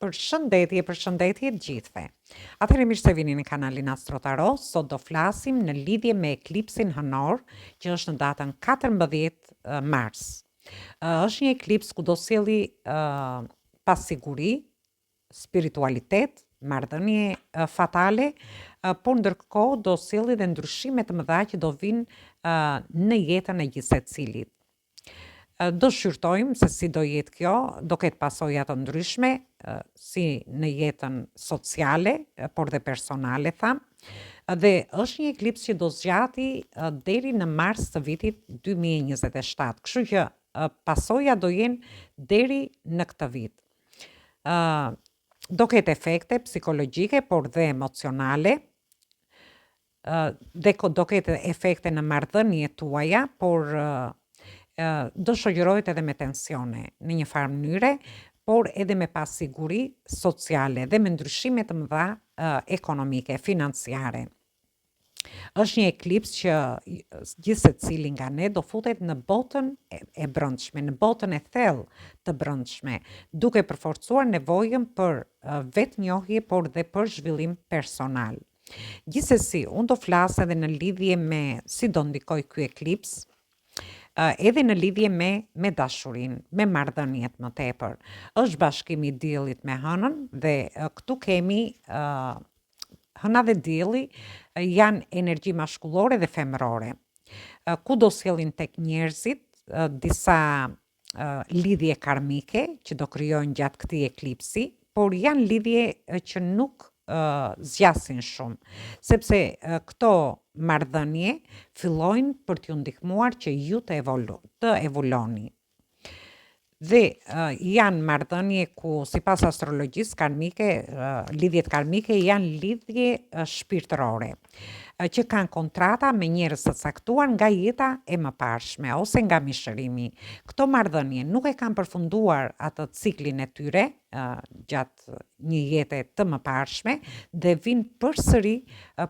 Përshëndetje të gjithëve. Atëherë mirë se vini në kanalin Astro Tarot. Sot do flasim në lidhje me eklipsin hënor, që është në datën 14 mars. Është një eklips ku do sjelli pasiguri, spiritualitet, marrëdhënie fatale, por ndërkohë do sjelli dhe ndryshime të mëdha që do vinë në jetën e gjithsecilit. Do shqyrtojmë se si do jetë kjo, do ketë pasoja të ndryshme, si në jetën sociale, por dhe personale, dhe është një eklips që do zgjati deri në mars të vitit 2027, kështu që pasoja do jenë deri në këtë vit. Do ketë efekte psikologjike, por dhe emocionale, dhe do ketë efekte në marrëdhëniet tuaja, por do shoqërohet edhe me tensione në një farë mënyre, por edhe me pasiguri sociale dhe me ndryshime të mëdha ekonomike, financiare. Është një eklips që gjithsecili nga ne do futet në botën e brendshme, në botën e thellë të brendshme, duke përforcuar nevojën për vetnjohje, por dhe për zhvillim personal. Gjithsesi, unë do flas edhe në lidhje me si do ndikojë ky eklips, edhe në lidhje me dashurin, me marrëdhëniet më tepër. Është bashkimi i diellit me hënën dhe këtu kemi hëna dhe dielli janë energji maskullore dhe femërore. Ku do sjellin tek njerëzit disa lidhje karmike që do krijojnë gjatë këtij eklipsi, por janë lidhje që nuk zgjasin shumë, sepse këto marrëdhënie fillojnë për t'ju ndihmuar që ju të evoloni. Dhe janë marrëdhënie ku sipas astrologjisë karmike, lidhjet karmike janë lidhje shpirtërore, që kanë kontrata me njerëz të caktuar nga jeta e mëparshme ose nga mishërimi. Këto marrëdhënie nuk e kanë përfunduar atë ciklin e tyre gjatë një jete të mëparshme dhe vinë përsëri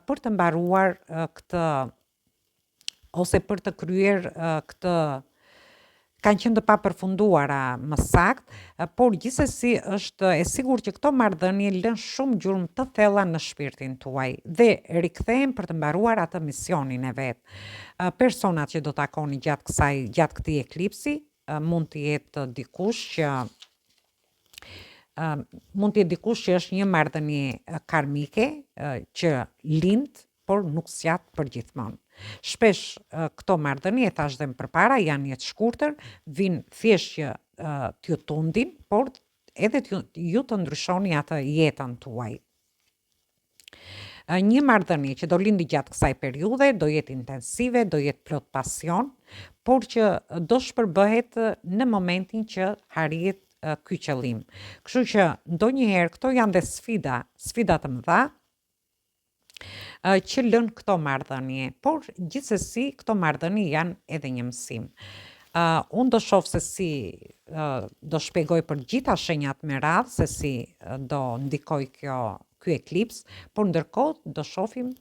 për të mbaruar këtë ose për të kryer këtë, kanë qenë të papërfunduara më saktë, por gjithsesi është e sigurt që këto marrëdhënie lënë shumë gjurmë të thella në shpirtin tuaj dhe rikthehen për të mbaruar atë misionin e vet. Personat që do takoni gjatë këtij eklipsi mund të jetë dikush që është një marrëdhënie karmike që lind, por nuk zgjat përgjithmonë. Shpesh këto marrëdhënie, thash dhe më përpara, janë jetë shkurtër, vinë thjesht që t'ju tundin, por edhe ju të ndryshoni atë jetën tuaj. Një marrëdhënie që do lindi gjatë kësaj periudhe, do jetë intensive, do jetë plot pasion, por që do shpërbëhet në momentin që harriet ky qëllim. Kështu që ndonjëherë këto janë dhe sfida të mëdha, që lën këto marrëdhënie, por gjithsesi këto marrëdhënie janë edhe një mësim. Unë do shoh se si do shpjegoj për gjitha shenjat me radhë se si do ndikoj ky eklips, por ndërkohë do shohim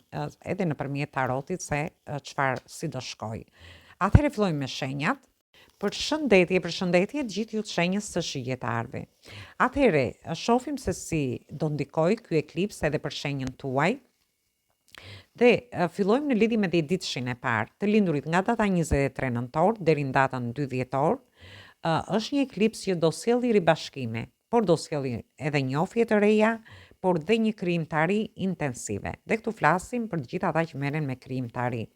edhe nëpërmjet tarotit se si do shkoj. Atëherë fillojmë me shenjat. Përshëndetje të gjithë ju të shenjës së shigjetarëve. Atëherë shohim se si do ndikoj ky eklips edhe për shenjën tuaj. Dhe fillojmë në lidhje me 10 ditëshin e parë, të lindurit nga data 23 nëntor deri në datën 2 dhjetor. Është një eklips që do sjelli ribashkime, por do sjelli edhe njofje të reja, por dhe një krijimtari intensive. Dhe këtu flasim për gjithë ata që merren me krijimtari.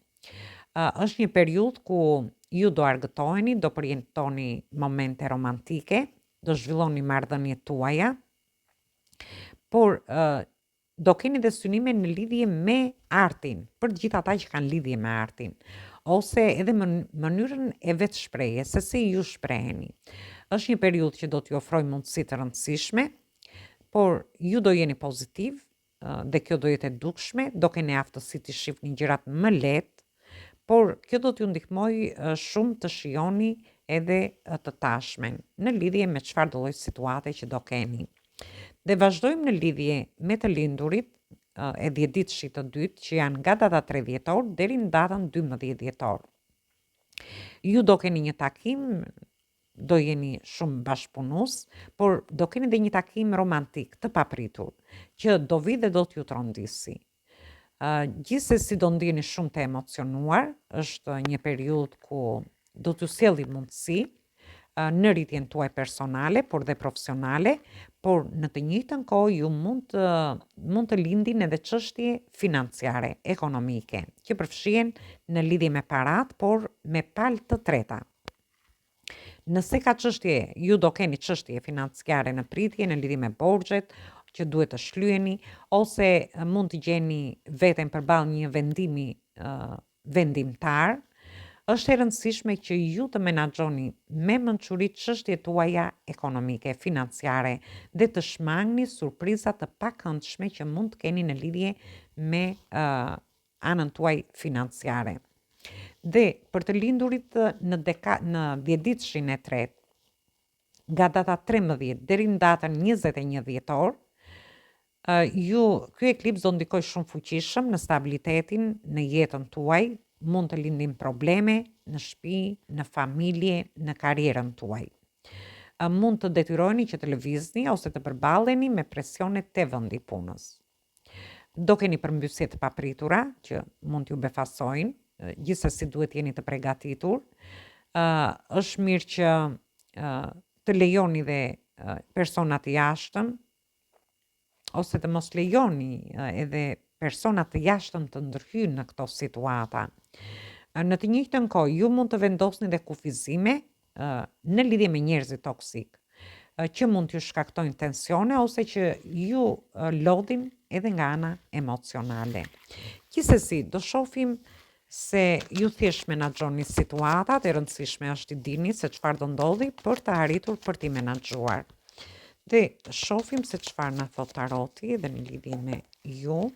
Është një periudhë ku ju do argëtoheni, do përjetoni momente romantike, do zhvilloni marrëdhëniet tuaja, por do keni dhe synime në lidhje me artin, për gjithë ata që kanë lidhje me artin, ose edhe mënyrën e vetë shprehje, se si ju shpreheni. Është një periudhë që do t'ju ofroj mundësi të rëndësishme, por ju do jeni pozitiv, dhe kjo do jetë e dukshme, do keni aftësi të shihni gjërat më lehtë, por kjo do t'ju ndihmoj shumë të shijoni edhe të tashmen në lidhje me çfarë do lloj situate që do keni. Dhe vazhdojmë në lidhje me të lindurit e 10 ditëshit të dytë që janë nga data 3 dhjetor deri në datën 12 dhjetor. Ju do keni një takim do jeni shumë bashkëpunus, por do keni dhe një takim romantik të papritur, që do vi dhe do t'ju trondisi. Gjithsesi do ndjeni shumë të emocionuar, është një periudhë ku do t'ju sjelli mundësi në rritjen tuaj personale, por dhe profesionale, por në të njëjtën kohë ju mund të lindin edhe çështje financiare, ekonomike, që përfshihen në lidhje me parat, por me palë të treta. Nëse ka çështje, ju do keni çështje financiare në pritje në lidhje me borxhet që duhet të shlyeni, ose mund të gjeni veten përballë një vendimi vendimtar. Është e rëndësishme që ju të menaxhoni me mençuri çështjet tuaja ekonomike, financiare dhe të shmangni surpriza të pakëndshme që mund të keni në lidhje me anën tuaj financiare. Dhe për të lindurit në dhjetëditshin e tretë, nga data 13 deri në datën 21 dhjetor, ky eklips do ndikoj shumë fuqishëm në stabilitetin në jetën tuaj. Mund të lindin probleme në shtëpi, në familje, në karrierën tuaj. Mund të detyroheni që të lëvizni ose të përballeni me presionet të vendi punës. Do keni përmbysje të papritura që mund t'ju befasojnë, gjithsesi duhet jeni të përgatitur. Është mirë që të lejoni dhe personat të jashtëm, ose të mos lejoni edhe personat të jashtëm të ndërhyjnë në këto situata. Në të njëjtën kohë, ju mund të vendosni dhe kufizime në lidhje me njerëzit toksik, që mund t'ju shkaktojnë tensione ose që ju lodhin edhe nga ana emocionale. Gjithsesi, do shohim se ju thjesht menaxhoni situatat, e rëndësishme është të dini se çfarë do ndodhi për të arritur për t'i menaxhuar. Dhe shohim se çfarë na thot taroti dhe në lidhje me ju.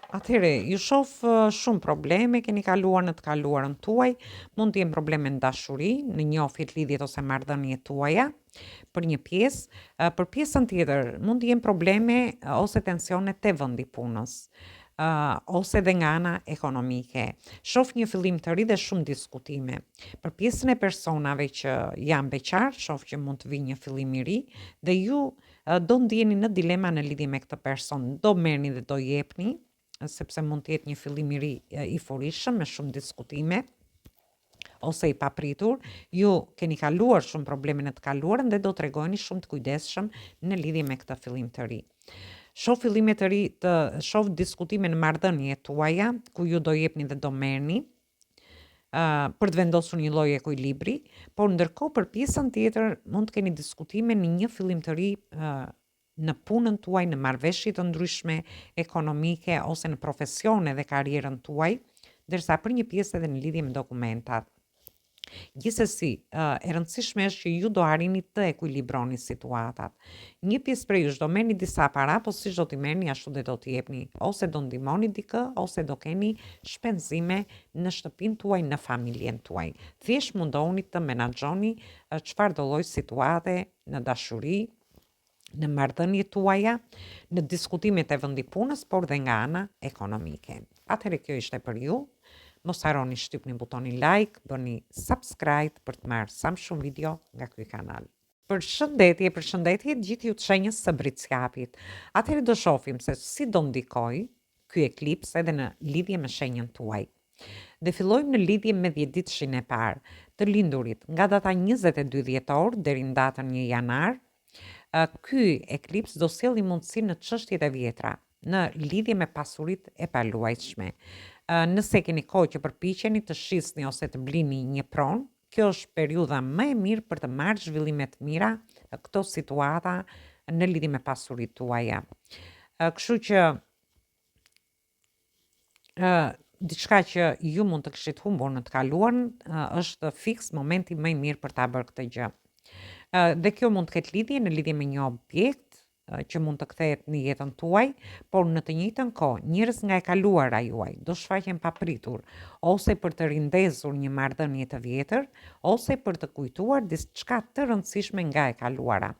Atëhere, ju shoh shumë probleme, keni kaluar në të kaluarën tuaj, mund të jenë probleme në dashuri, në njohjet, lidhjet ose marrëdhëniet tuaja, për një pjesë. Për pjesën tjetër, mund të jenë probleme ose tensione te vendi punës, ose dhe nga ana ekonomike. Shoh një fillim të ri dhe shumë diskutime. Për pjesën e personave që janë beqar, shoh që mund të vijë një fillim i ri dhe ju do ndjeni në dilema në lidhje me këtë person. Do merrni dhe do jepni, sepse mund të jetë një fillim i ri i furishëm me shumë diskutime ose i papritur. Ju keni kaluar shumë probleme në të kaluarën dhe do të tregojeni shumë të kujdesshëm në lidhje me këtë fillim të ri. Shoh fillime të ri, shoh diskutime në marrëdhëniet tuaja, ku ju do jepni dhe do merrni për të vendosur një lloj ekuilibri, por ndërkohë për pjesën tjetër mund të keni diskutime në një fillim të ri në punën tuaj, në marrëveshje të ndryshme ekonomike ose në profesione dhe karrierën tuaj, ndërsa për një pjesë edhe në lidhje me dokumentat. Gjithsesi, e rëndësishme është që ju do arrini të ekuilibroni situatat. Një pjesë prej jush do merrni disa para, po siç do t'i merrni ashtu dhe do t'i jepni, ose do ndihmoni dikë, ose do keni shpenzime në shtëpinë tuaj, në familjen tuaj. Thjesht mundohuni të menaxhoni çfarëdo lloj situate në dashuri, në marrëdhëniet tuaja, në diskutimet e vendi punës, por dhe nga ana ekonomike. Atëherë kjo ishte për ju. Mos harroni shtypni butonin like, bëni subscribe për të marrë sa më shumë video nga ky kanal. Përshëndetje gjithë ju të shenjës së Britsjapit. Atëherë do shohim se si do ndikoj ky eklips edhe në lidhje me shenjën tuaj. Dhe fillojmë në lidhje me dhjetëditshin e parë të lindurit nga data 22 dhjetor deri në datën 1 janar. Ky eklips do sjellë mundësi në çështjet e vjetra, në lidhje me pasuritë e paluajtshme. Nëse keni kohë që përpiqeni të shisni ose të blini një pronë, kjo është periudha më e mirë për të marrë zhvillime të mira këto situata në lidhje me pasuritë tuaja. Kështu që diçka që ju mund të kishit humbur në të kaluarën, është fiks momenti më i mirë për ta bërë këtë gjë. Dhe kjo mund të ketë lidhje me një objekt që mund të kthehet në jetën tuaj, por në të njëjtën kohë njerëz nga e kaluara juaj do shfaqen papritur, ose për të rindezur një marrëdhënie të vjetër, ose për të kujtuar diçka të rëndësishme nga e kaluara.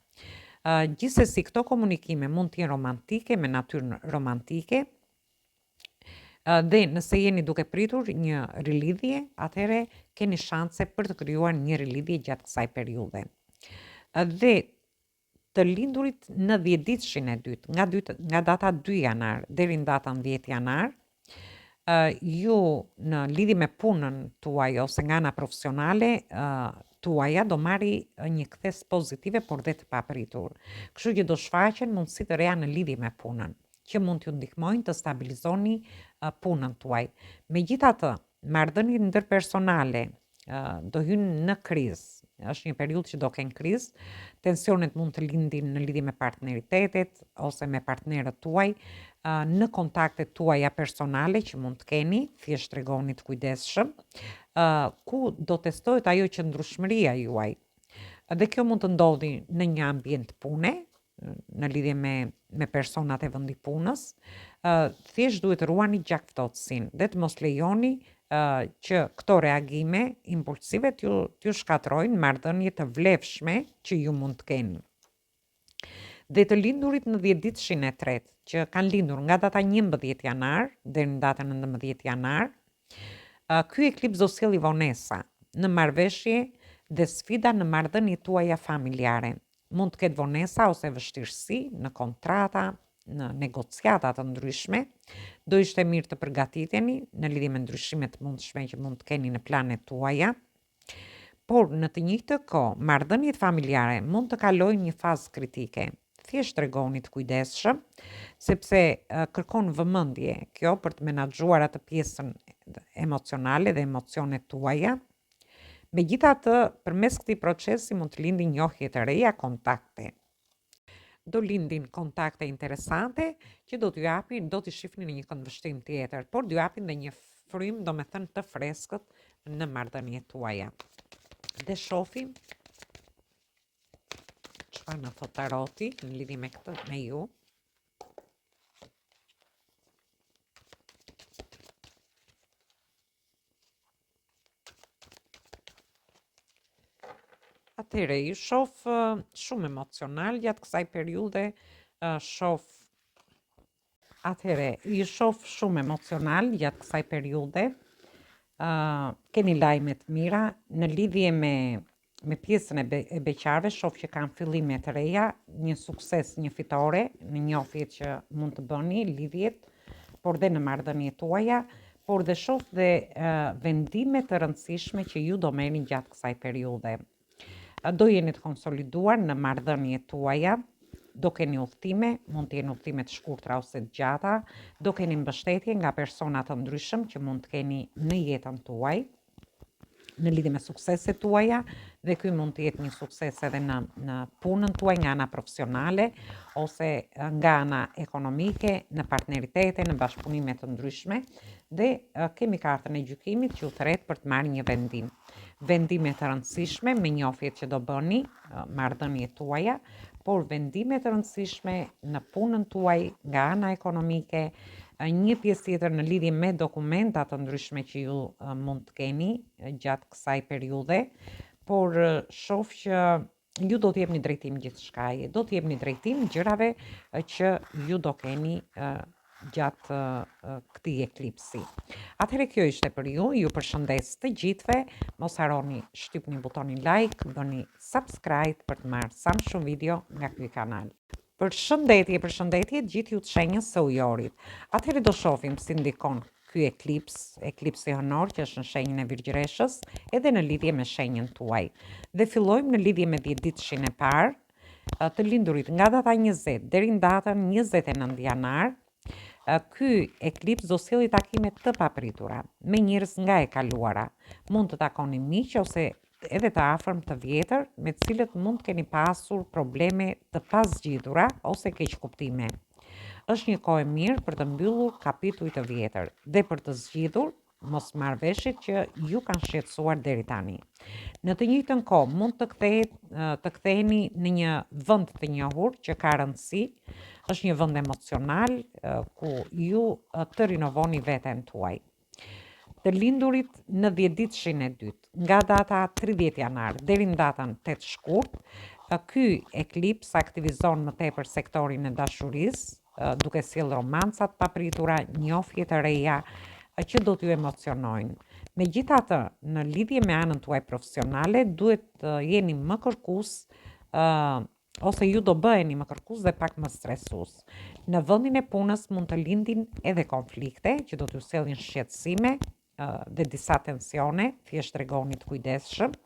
Gjithsesi këto komunikime mund të jenë romantike, me natyrë romantike, Dhe nëse jeni duke pritur një rilidhje, atëherë keni shanse për të krijuar një rilidhje gjatë kësaj periudhe. Dhe të lindurit në 10 ditëshin e dytë, nga data 2 janar deri në datën 10 janar, ju në lidhje me punën tuaj ose nga ana profesionale tuaja do marri një kthes pozitive por dhe të papritur. Kështu që do shfaqen mundësi të reja në lidhje me punën, që mund t'ju ndihmojnë të stabilizoni punën tuaj. Megjithatë, marrëdhëniet ndërpersonale do hynë në krizë. Është një periudhë që do kenë krizë, tensionet mund të lindin në lidhje me partneritetet ose me partnerët tuaj, në kontaktet tuaja personale që mund të keni, thjesht tregoni të kujdesshëm, ku do testohet ajo qëndrueshmëria juaj. Dhe kjo mund të ndodhi në një ambient pune, në lidhje me personat e vendit punës, thjesht duhet ruani gjakftotësinë dhe të mos lejoni që këto reagime impulsive t'ju shkatrojnë marrëdhënie të vlefshme që ju mund të keni. Dhe të lindurit në 10 ditëshin e tretë, që kanë lindur nga data 11 janar deri në datën 19 janar, ky eklips do sjellë vonesa në marrëveshje dhe sfida në marrëdhëniet tuaja familjare. Mund të ketë vonesa ose vështirësi në kontrata, në negociata të ndryshme, do ishte mirë të përgatiteni në lidhje me ndryshimet të mundshme që mund të keni në planet tuaja, por në të njëjtën kohë, marrëdhëniet familjare mund të kalojnë një fazë kritike. Thjesht tregoni të kujdesshëm, sepse kërkon vëmendje kjo për të menaxhuar atë pjesën emocionale dhe emocionet tuaja. Megjithatë, përmes këtij procesi mund të lindin njohje të reja, kontakte. Do lindin kontakte interesante që do t'i shihni në një këndvështrim tjetër, por t'ju japin dhe një frym, domethënë të freskët në marrëdhëniet tuaja. Dhe shohim çfarë na thot taroti në lidhje me këtë, me ju. Atëre, ju shoh shumë emocional gjatë kësaj periudhe, shumë emocional gjatë kësaj periudhe, keni lajme të mira në lidhje me pjesën e beqarëve, shoh që kanë fillime të reja, një sukses, një fitore në njohjet që mund të bëni, lidhjet, por dhe në marrëdhëniet tuaja, por dhe shoh dhe vendime të rëndësishme që ju do merrni gjatë kësaj periudhe. Do jeni të konsoliduar në marrëdhëniet tuaja, do keni udhëtime, mund të jenë udhëtime të shkurtra ose të gjata, do keni mbështetje nga persona të ndryshëm që mund të keni në jetën tuaj, në lidhje me sukseset tuaja, dhe ky mund të jetë një sukses edhe në punën tuaj nga ana profesionale ose nga ana ekonomike, në partneritete, në bashkëpunime të ndryshme, dhe kemi kartën e gjykimit që ju thret për të marrë një vendim. Vendime të rëndësishme me njohjet që do bëni, marrëdhëniet tuaja, por vendime të rëndësishme në punën tuaj nga ana ekonomike, një pjesë tjetër në lidhje me dokumenta të ndryshme që ju mund të keni gjatë kësaj periudhe, por shoh që ju do t'jepni drejtim gjithçkaje, do t'jepni drejtim gjërave që ju do keni gjatë këtij eklipsi. Atëherë kjo ishte për ju përshëndes të gjithëve, mos harroni shtypni butonin like, bëni subscribe për të marrë sa më shumë video nga ky kanal. Përshëndetje gjithë ju të shenjës së Ujorit. Atëherë do shohim si ndikon ky eklipsi hënor që është në shenjën e Virgjëreshës, edhe në lidhje me shenjën tuaj. Dhe fillojmë në lidhje me 10 ditëshin e parë, të lindurit nga data 20 deri në datën 29 janar. Ky eklips do sjellë takime të papritura me njerëz nga e kaluara. Mund të takoni miq ose edhe të afërm të vjetër, me të cilët mund të keni pasur probleme të pazgjidhura ose keqkuptime. Është një kohë e mirë për të mbyllur kapituj të vjetër dhe për të zgjidhur mosmarrveshjet që ju kanë shqetësuar deri tani. Në të njëjtën kohë mund të ktheheni në një vend të njohur që ka rëndësi, është një vend emocional ku ju të rinovoni veten tuaj. Të lindurit në 10 ditëshin e dytë, nga data 30 janar deri në datën 8 shkurt, ky eklips aktivizon më tepër sektorin e dashurisë, duke sjellë romancat papritura, njofje të reja që do t'ju emocionojnë. Megjithatë, në lidhje me anën tuaj profesionale, duhet të jeni më kërkues ose ju do bëheni më kërkues dhe pak më stresues. Në vendin e punës mund të lindin edhe konflikte që do t'ju sjellin shqetësime dhe disa tensione, thjesht tregoni të kujdesshëm.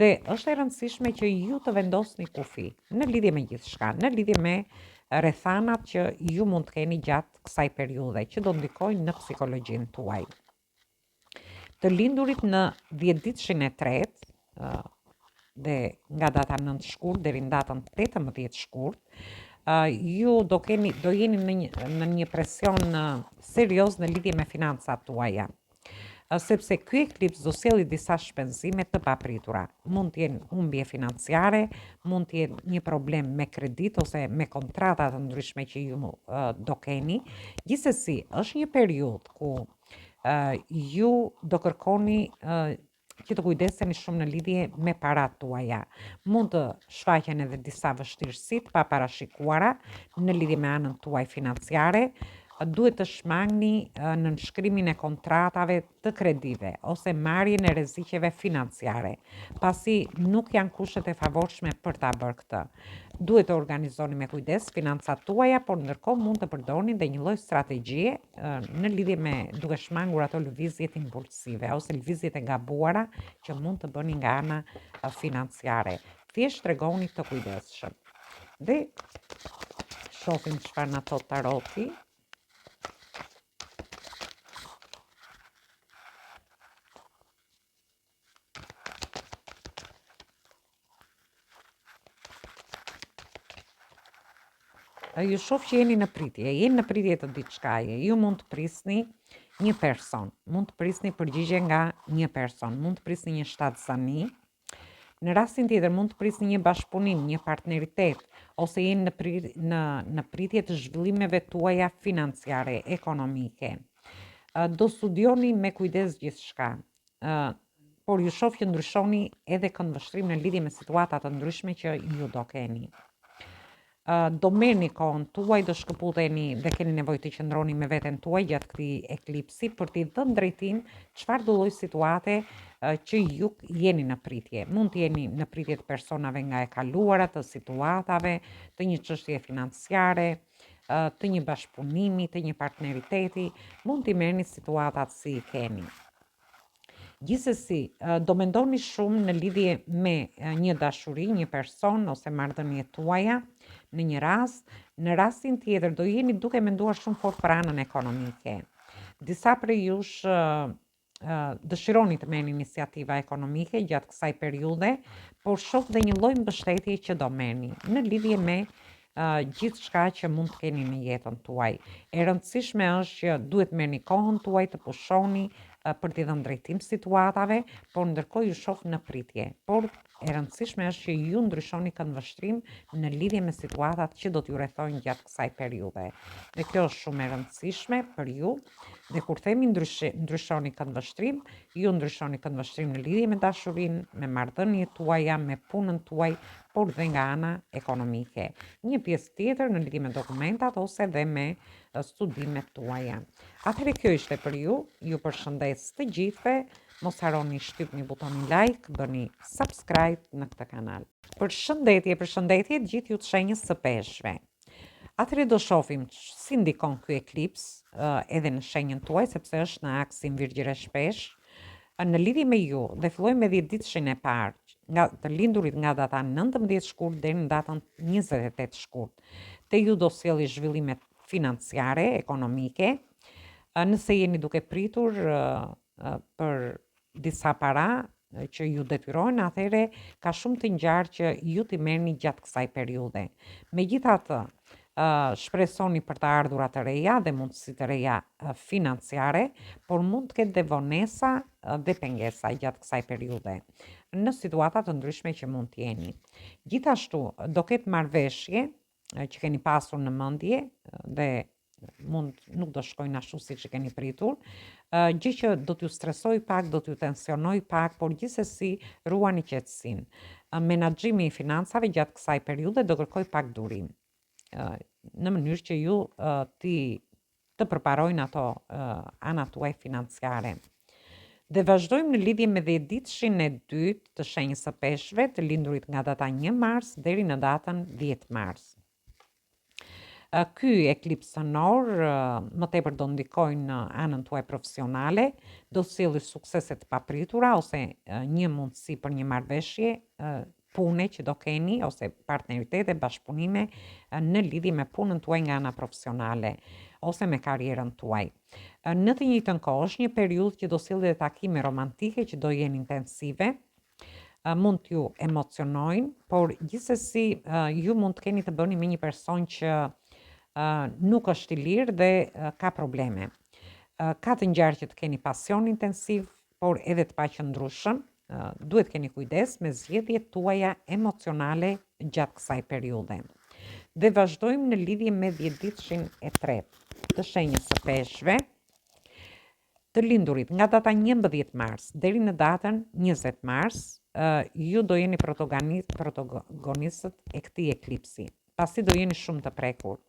Dhe është e rëndësishme që ju të vendosni kufi në lidhje me gjithçka, në lidhje me rrethanat që ju mund të keni gjatë kësaj periudhe, që do ndikojnë në psikologjinë tuaj. Të lindurit në 10-ditëshin e tretë, dhe nga data 9 shkurt deri në datën 18 shkurt, ju do jeni në një presion serioz në lidhje me financat tuaja. Sepse ky eklips do sjellë disa shpenzime të papritura. Mund të jenë humbje financiare, mund të jenë një problem me kredit ose me kontrata të ndryshme që ju do keni. Gjithsesi, është një periudhë ku ju do kërkoni që të kujdeseni shumë në lidhje me parat tuaja. Mund të shfaqen edhe disa vështirësi të paparashikuara në lidhje me anën tuaj financiare. Duhet të shmangni në nënshkrimin e kontratave të kredive ose marrjen e rreziqeve financiare, pasi nuk janë kushtet e favorshme për ta bërë këtë. Duhet të organizoni me kujdes financat tuaja, por ndërkohë mund të përdorni dhe një lloj strategjie në lidhje me duke shmangur ato lëvizjet impulsive ose lëvizjet e gabuara që mund të bëni nga ana financiare. Thjesht tregoni të kujdesshëm. Dhe shohim çfarë na thot taroti. Ju shoh që jeni në pritje të diçkaje. Ju mund të prisni një person, mund të prisni përgjigje nga një person, mund të prisni një shtatzani. Në rastin tjetër mund të prisni një bashkëpunim, një partneritet, ose jeni në pritje të zhvillimeve tuaja financiare, ekonomike. Do studioni me kujdes gjithçka. Por ju shoh që ndryshoni edhe këndvështrim në lidhje me situata të ndryshme që ju do keni. Do merrni kohën tuaj, do shkëputeni dhe keni nevojë të qëndroni me veten tuaj gjatë këtij eklipsi për t'i dhënë drejtim çfarë do lloj situate që ju jeni në pritje. Mund të jeni në pritje të personave nga e kaluara, të situatave, të një çështje financiare, të një bashkëpunimi, të një partneriteti, mund t'i merrni situatat si i keni. Gjithsesi, do mendoni shumë në lidhje me një dashuri, një person ose marrëdhënie tuaja në një rast. Në rastin tjetër do jeni duke menduar shumë fort për anën ekonomike. Disa prej jush dëshironi të merrni iniciativa ekonomike gjatë kësaj periudhe, por shoh dhe një lloj mbështetje që do merrni në lidhje me gjithçka që mund të keni në jetën tuaj. E rëndësishme është që duhet merrni kohën tuaj të pushoni për t'i dhënë drejtim situatave, por ndërkohë ju shoh në pritje. Por e rëndësishme është që ju ndryshoni këndvështrim në lidhje me situatat që do t'ju rrethojnë gjatë kësaj periudhe. Dhe kjo është shumë e rëndësishme për ju. Dhe kur themi ndryshoni këndvështrim, ju ndryshoni këndvështrim në lidhje me dashurinë, me marrëdhëniet tuaja, me punën tuaj, por dhe nga ana ekonomike. Një pjesë tjetër në lidhje me dokumentat ose dhe me studimet tuaja. Atëherë kjo ishte për ju. Ju përshëndes të gjithëve. Mos harroni shtypni butonin like, bëni subscribe në këtë kanal. Përshëndetje gjithë ju të shenjës së peshqve. Atëherë do shohim si ndikon ky eklips edhe në shenjën tuaj, sepse është në aksin Virgjëresh Peshq. Në lidhje me ju, dhe filloj me 10 ditëshin e parë, nga të lindurit nga data 19 shkurt deri në datën 28 shkurt. Te ju do sjellë zhvillime financiare, ekonomike. Nëse jeni duke pritur për disa para që ju detyrojnë, atëherë ka shumë të ngjarë që ju t'i merrni gjatë kësaj periudhe. Megjithatë, shpresoni për të ardhura të reja dhe mundësi të reja financiare, por mund të ketë dhe vonesa dhe pengesa gjatë kësaj periudhe në situata të ndryshme që mund të jeni. Gjithashtu, do ketë marrëveshje që keni pasur në mendje dhe nuk do shkojnë ashtu siç e keni pritur, gjë që do t'ju stresoj pak, do t'ju tensionoj pak, por gjithsesi ruani qetësinë. Menaxhimi i financave gjatë kësaj periudhe do kërkoj pak durim. në mënyrë që ju të përparojnë ato anat tuaj financiare. Dhe vazhdojmë në lidhje me 10-ditëshin e dytë të shenjës së peshqve, të lindurit nga data 1 mars deri në datën 10 mars. Ky eklips sonor më tepër do ndikojnë në anën tuaj profesionale, do sjellë suksese të papritura ose një mundësi për një marrëveshje pune që do keni ose partneritete, bashkëpunime në lidhje me punën tuaj nga ana profesionale ose me karrierën tuaj. Në të njëjtën kohë është një periudhë që do sjellë dhe takime romantike që do jenë intensive, mund t'ju emocionojnë, por gjithsesi ju mund të keni të bëni me një person që nuk është i lirë dhe ka probleme. Ka të ngjarë që të keni pasion intensiv, por edhe të paqëndrueshëm. Duhet keni kujdes me zgjedhjet tuaja emocionale gjatë kësaj periudhe. Dhe vazhdojmë në lidhje me 10-ditëshin e tretë të shenjës së peshqve, të lindurit nga data 11 mars deri në datën 20 mars, ju do jeni protagonistët e këtij eklipsi, pasi do jeni shumë të prekur.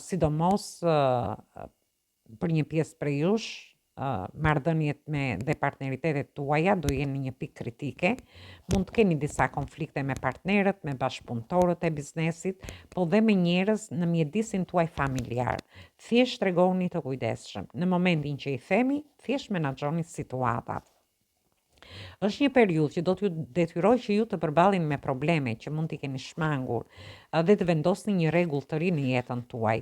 Sidomos për një pjesë prej jush, marrëdhëniet dhe partneritetet tuaja do jenë një pikë kritike, mund të keni disa konflikte me partnerët, me bashkëpunëtorët e biznesit, po dhe me njerëz në mjedisin tuaj familjar. Thjesht tregoni të kujdesshëm. Në momentin që i themi, thjesht menaxhoni situatat. Është një periudhë që do t'ju detyroj që ju të përballeni me probleme që mund t'i keni shmangur dhe të vendosni një rregull të ri në jetën tuaj.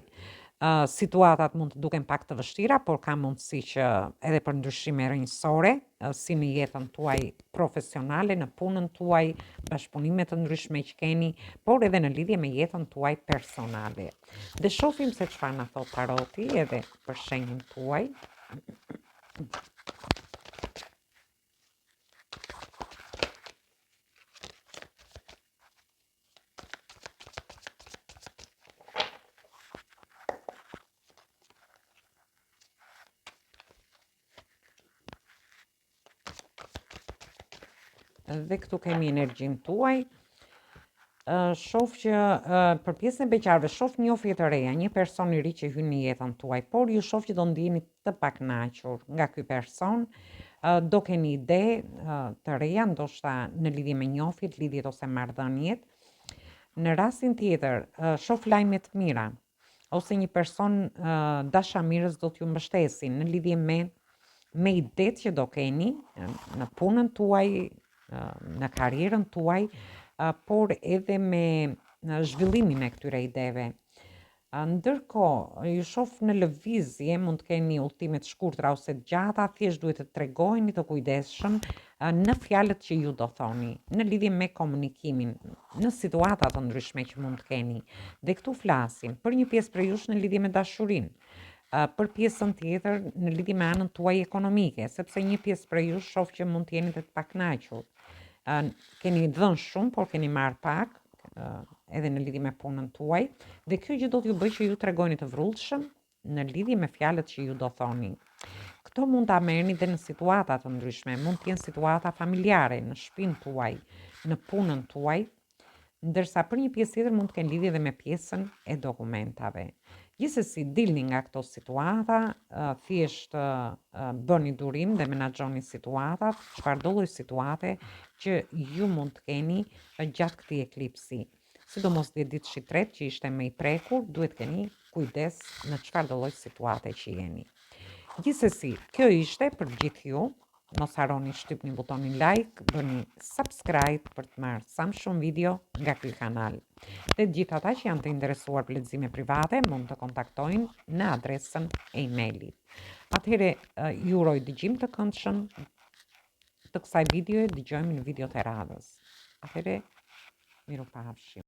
Situatat mund të duken pak të vështira, por ka mundësi që edhe për ndryshime rrënjësore, si në jetën tuaj profesionale, në punën tuaj, bashkëpunime të ndryshme që keni, por edhe në lidhje me jetën tuaj personale. Dhe shohim se çfarë na thot taroti edhe për shenjën tuaj. Dhe këtu kemi energjin tuaj. Shoh që për pjesën e beqarëve shoh njohje të reja, një person i ri që hyn në jetën tuaj, por ju shoh që do ndiheni të pakënaqur nga ky person. Do keni ide të reja, ndoshta në lidhje me njohjet, lidhjet ose marrëdhëniet. Në rastin tjetër, shoh lajme të mira, ose një person dashamirës do t'ju mbështesin në lidhje me idetë që do keni në punën tuaj, në karrierën tuaj, por edhe me zhvillimin e këtyre ideve. Ndërkohë, ju shoh në lëvizje, mund të keni udhëtime të shkurtra ose të gjata, thjesht duhet të tregojeni të kujdesshëm në fjalët që ju do thoni, në lidhje me komunikimin, në situata të ndryshme që mund të keni. Dhe këtu flasim për një pjesë prej jush në lidhje me dashurinë, për pjesën tjetër në lidhje me anën tuaj ekonomike, sepse një pjesë prej jush shoh që mund të jeni të pakënaqur. Keni dhënë shumë, por keni marrë pak, edhe në lidhje me punën tuaj, dhe kjo gjë do t'ju bëjë që ju tregoni të vrullshëm në lidhje me fjalët që ju do thoni. Këto mund ta merrni dhe në situata të ndryshme, mund të jenë situata familjare, në shtëpinë tuaj, në punën tuaj, ndërsa për një pjesë tjetër mund të kenë lidhje edhe me pjesën e dokumentave. Gjithsesi, dilni nga këto situata, thjesht bëni durim dhe menaxhoni situatat, çfarëdo lloj situate që ju mund të keni gjatë këtij eklipsi. Sidomos 10 ditë i tretë që ishte më i prekur, duhet keni kujdes në çfarëdo lloj situate që jeni. Gjithsesi, kjo ishte për gjithë ju. Mos harroni shtypni butonin like, bëni subscribe për të marrë sa më shumë video nga ky kanal. Dhe gjithë ata që janë të interesuar për lexime private mund të kontaktojnë në adresën e emailit. Atëherë ju uroj dëgjim të këndshëm të kësaj videoje, dëgjojmë në videot e radhës. Atëherë, mirupafshim.